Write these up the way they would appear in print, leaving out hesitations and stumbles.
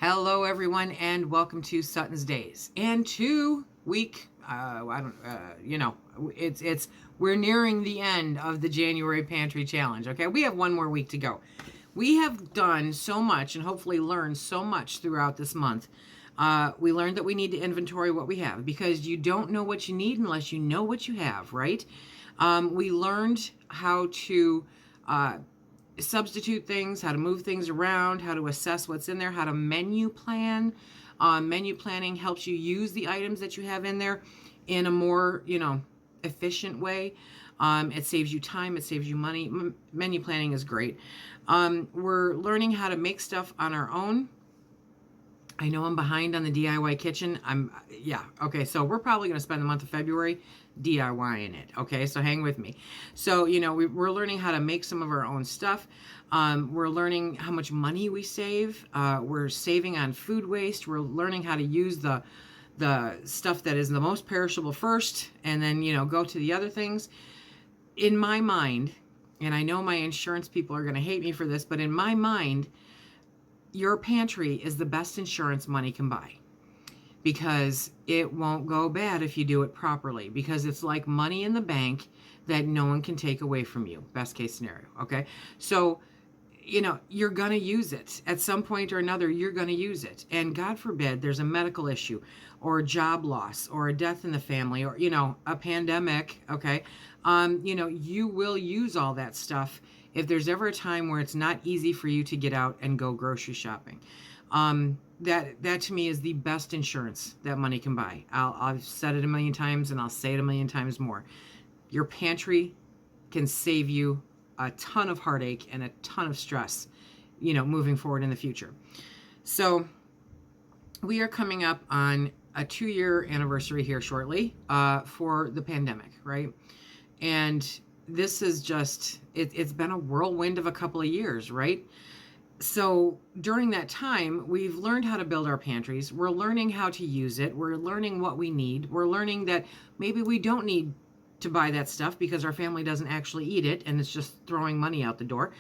Hello, everyone, and welcome to Sutton's Days. And 2 week, we're nearing the end of the January Pantry Challenge. Okay, we have one more week to go. We have done so much and hopefully learned so much throughout this month. We learned that we need to inventory what we have because you don't know what you need unless you know what you have, right? We learned how to substitute things, how to move things around, how to assess what's in there, how to menu plan. Menu planning helps you use the items that you have in there in a more, efficient way. It saves you time, it saves you money. Menu planning is great. We're learning how to make stuff on our own. I know I'm behind on the DIY kitchen. Okay, so we're probably going to spend the month of February DIYing it. Okay, so hang with me. So, we're learning how to make some of our own stuff. We're learning how much money we save. We're saving on food waste. We're learning how to use the stuff that is the most perishable first, and then, go to the other things. In my mind, and I know my insurance people are going to hate me for this, but in my mind, your pantry is the best insurance money can buy because it won't go bad if you do it properly, because it's like money in the bank that no one can take away from you. Best case scenario. Okay. So, you're going to use it at some point or another. You're going to use it. And God forbid there's a medical issue or a job loss or a death in the family or, a pandemic. Okay. You will use all that stuff if there's ever a time where it's not easy for you to get out and go grocery shopping. That to me is the best insurance that money can buy. I've said it a million times and I'll say it a million times more. Your pantry can save you a ton of heartache and a ton of stress, moving forward in the future. So we are coming up on a 2-year anniversary here shortly for the pandemic, right? And this is just, it's been a whirlwind of a couple of years, right? So during that time, we've learned how to build our pantries. We're learning how to use it. We're learning what we need. We're learning that maybe we don't need to buy that stuff because our family doesn't actually eat it and it's just throwing money out the door.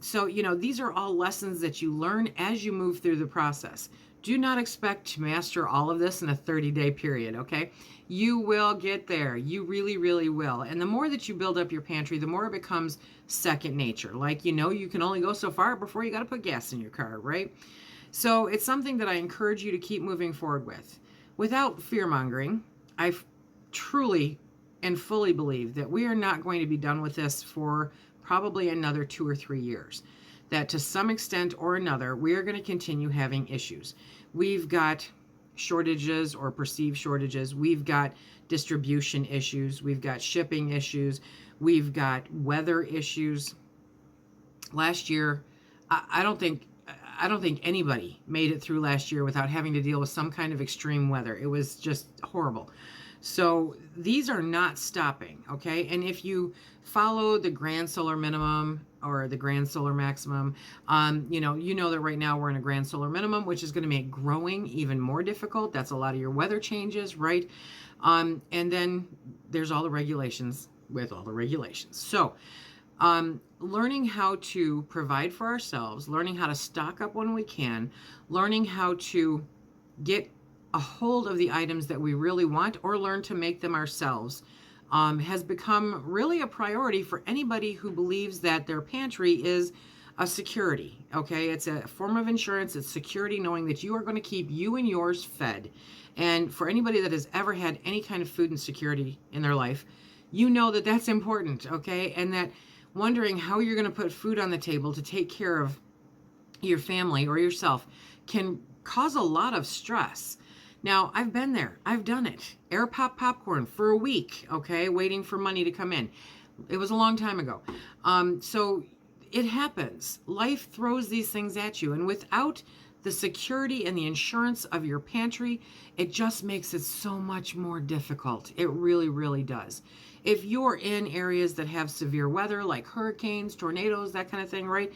So, these are all lessons that you learn as you move through the process. Do not expect to master all of this in a 30-day period, okay? You will get there. You really, really will. And the more that you build up your pantry, the more it becomes second nature. Like, you can only go so far before you got to put gas in your car, right? So it's something that I encourage you to keep moving forward with. Without fear-mongering, I truly and fully believe that we are not going to be done with this for probably another 2 or 3 years. That to some extent or another, we are going to continue having issues. We've got shortages or perceived shortages. We've got distribution issues. We've got shipping issues. We've got weather issues. Last year, I don't think anybody made it through last year without having to deal with some kind of extreme weather. It was just horrible. So these are not stopping, okay? And if you follow the grand solar minimum or the grand solar maximum, you know that right now we're in a grand solar minimum, which is going to make growing even more difficult. That's a lot of your weather changes, right? And then there's all the regulations with all the regulations. So learning how to provide for ourselves, learning how to stock up when we can, learning how to get a hold of the items that we really want or learn to make them ourselves has become really a priority for anybody who believes that their pantry is a security. Okay, it's a form of insurance. It's security, knowing that you are going to keep you and yours fed. And for anybody that has ever had any kind of food insecurity in their life, you know that that's important. Okay, and that wondering how you're going to put food on the table to take care of your family or yourself can cause a lot of stress. Now, I've been there. I've done it. Air pop popcorn for a week, okay, waiting for money to come in. It was a long time ago. So it happens. Life throws these things at you. And without the security and the insurance of your pantry, it just makes it so much more difficult. It really, really does. If you're in areas that have severe weather, like hurricanes, tornadoes, that kind of thing, right?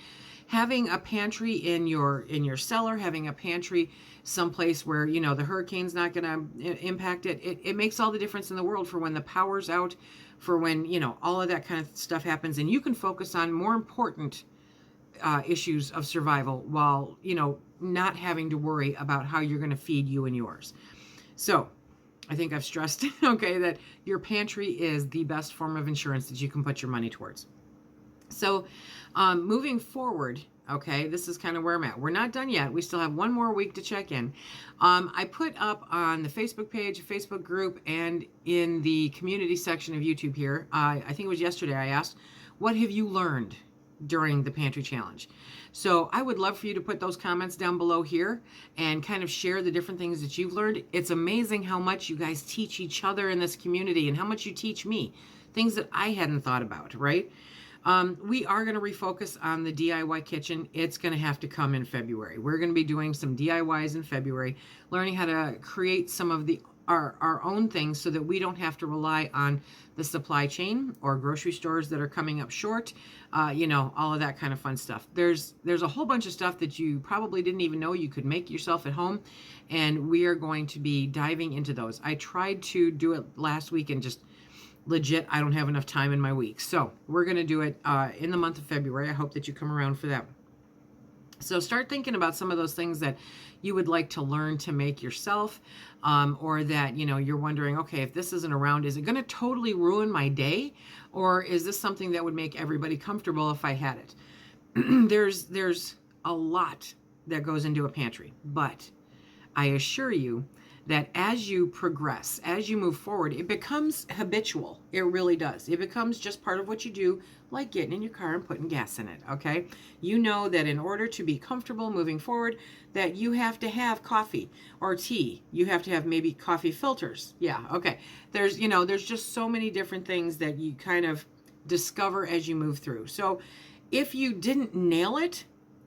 Having a pantry in your cellar, having a pantry someplace where, the hurricane's not going to impact it, it makes all the difference in the world for when the power's out, for when, all of that kind of stuff happens. And you can focus on more important issues of survival while, not having to worry about how you're going to feed you and yours. So I think I've stressed, okay, that your pantry is the best form of insurance that you can put your money towards. So moving forward, okay, this is kind of where I'm at. We're not done yet. We still have one more week to check in. I put up on the Facebook page, Facebook group, and in the community section of YouTube here, I think it was yesterday, I asked, what have you learned during the pantry challenge? So I would love for you to put those comments down below here and kind of share the different things that you've learned. It's amazing how much you guys teach each other in this community and how much you teach me, things that I hadn't thought about, right? We are going to refocus on the DIY kitchen. It's going to have to come in February. We're going to be doing some DIYs in February, learning how to create some of our own things so that we don't have to rely on the supply chain or grocery stores that are coming up short, all of that kind of fun stuff. There's a whole bunch of stuff that you probably didn't even know you could make yourself at home, and we are going to be diving into those. I tried to do it last week and just legit, I don't have enough time in my week. So we're going to do it in the month of February. I hope that you come around for that. So start thinking about some of those things that you would like to learn to make yourself, or that, you're wondering, okay, if this isn't around, is it going to totally ruin my day? Or is this something that would make everybody comfortable if I had it? There's a lot that goes into a pantry, but I assure you that as you progress, as you move forward, it becomes habitual. It really does. It becomes just part of what you do, like getting in your car and putting gas in it, okay? You know that in order to be comfortable moving forward, that you have to have coffee or tea. You have to have maybe coffee filters. Yeah, okay. There's just so many different things that you kind of discover as you move through. So if you didn't nail it,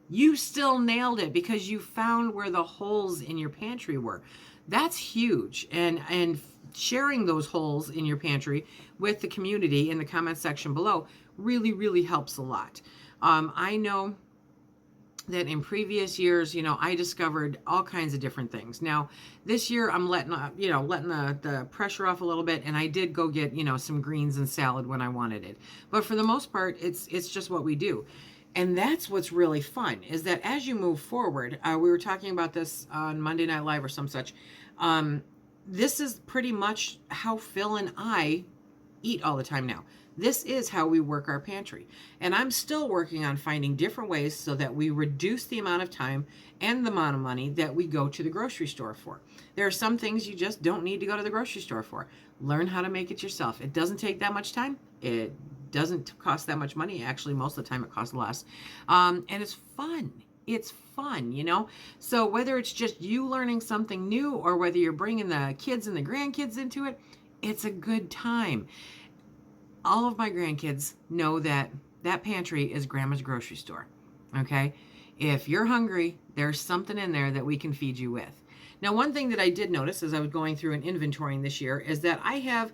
you still nailed it because you found where the holes in your pantry were. That's huge. And sharing those holes in your pantry with the community in the comment section below really, really helps a lot. I know that in previous years, I discovered all kinds of different things. Now, this year I'm letting the pressure off a little bit, and I did go get, some greens and salad when I wanted it. But for the most part, it's just what we do. And that's what's really fun, is that as you move forward, we were talking about this on Monday Night Live or some such. This is pretty much how Phil and I eat all the time now. This is how we work our pantry. And I'm still working on finding different ways so that we reduce the amount of time and the amount of money that we go to the grocery store for. There are some things you just don't need to go to the grocery store for. Learn how to make it yourself. It doesn't take that much time. It doesn't cost that much money. Actually, most of the time it costs less. And it's fun. It's fun, So whether it's just you learning something new or whether you're bringing the kids and the grandkids into it, it's a good time. All of my grandkids know that pantry is Grandma's grocery store, okay? If you're hungry, there's something in there that we can feed you with. Now, one thing that I did notice as I was going through and inventorying this year is that I have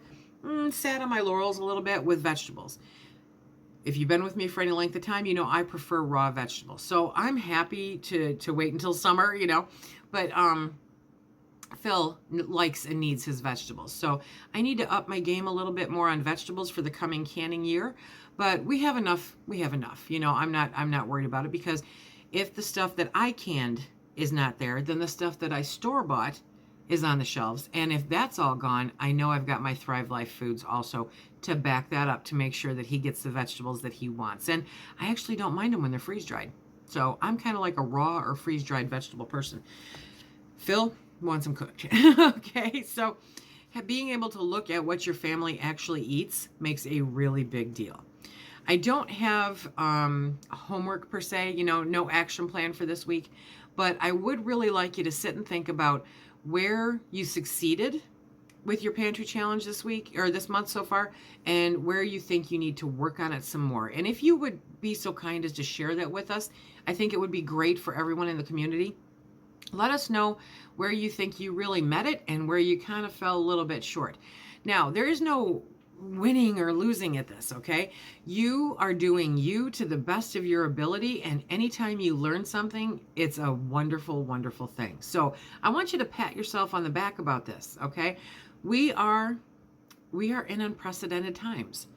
sat on my laurels a little bit with vegetables. If you've been with me for any length of time, I prefer raw vegetables. So I'm happy to wait until summer, but Phil likes and needs his vegetables. So I need to up my game a little bit more on vegetables for the coming canning year, but we have enough. I'm not worried about it, because if the stuff that I canned is not there, then the stuff that I store bought is on the shelves. And if that's all gone, I know I've got my Thrive Life foods also to back that up, to make sure that he gets the vegetables that he wants. And I actually don't mind them when they're freeze dried. So I'm kind of like a raw or freeze dried vegetable person. Phil wants them cooked. Okay, so being able to look at what your family actually eats makes a really big deal. I don't have homework per se, no action plan for this week, but I would really like you to sit and think about where you succeeded with your pantry challenge this week or this month so far, and where you think you need to work on it some more. And if you would be so kind as to share that with us, I think it would be great for everyone in the community. Let us know where you think you really met it and where you kind of fell a little bit short. Now, there is no winning or losing at this, okay? You are doing you to the best of your ability, and anytime you learn something, it's a wonderful, wonderful thing. So I want you to pat yourself on the back about this, okay? We are in unprecedented times,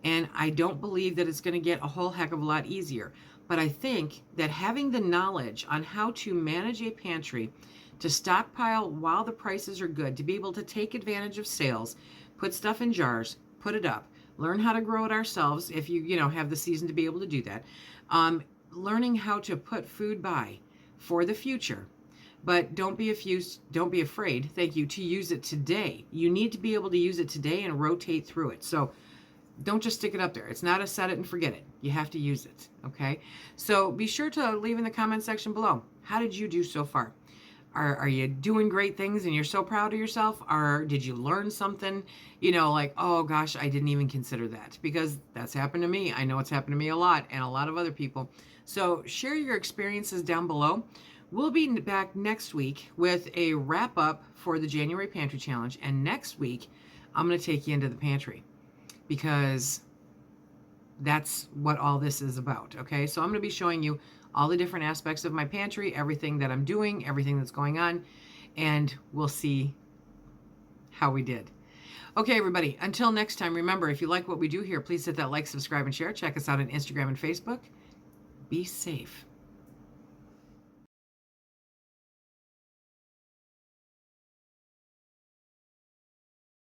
And I don't believe that it's going to get a whole heck of a lot easier. But I think that having the knowledge on how to manage a pantry, to stockpile while the prices are good, to be able to take advantage of sales, put stuff in jars, put it up, learn how to grow it ourselves if you have the season to be able to do that. Learning how to put food by for the future. But don't be afraid, thank you, to use it today. You need to be able to use it today and rotate through it. So don't just stick it up there. It's not a set it and forget it. You have to use it, okay? So be sure to leave in the comment section below. How did you do so far? Are you doing great things and you're so proud of yourself? Or did you learn something, like, oh gosh, I didn't even consider that? Because that's happened to me. I know it's happened to me a lot and a lot of other people. So share your experiences down below. We'll be back next week with a wrap up for the January Pantry Challenge. And next week, I'm going to take you into the pantry because that's what all this is about. Okay, so I'm going to be showing you all the different aspects of my pantry, everything that I'm doing, everything that's going on, and we'll see how we did. Okay, everybody, until next time, remember, if you like what we do here, please hit that like, subscribe, and share. Check us out on Instagram and Facebook. Be safe.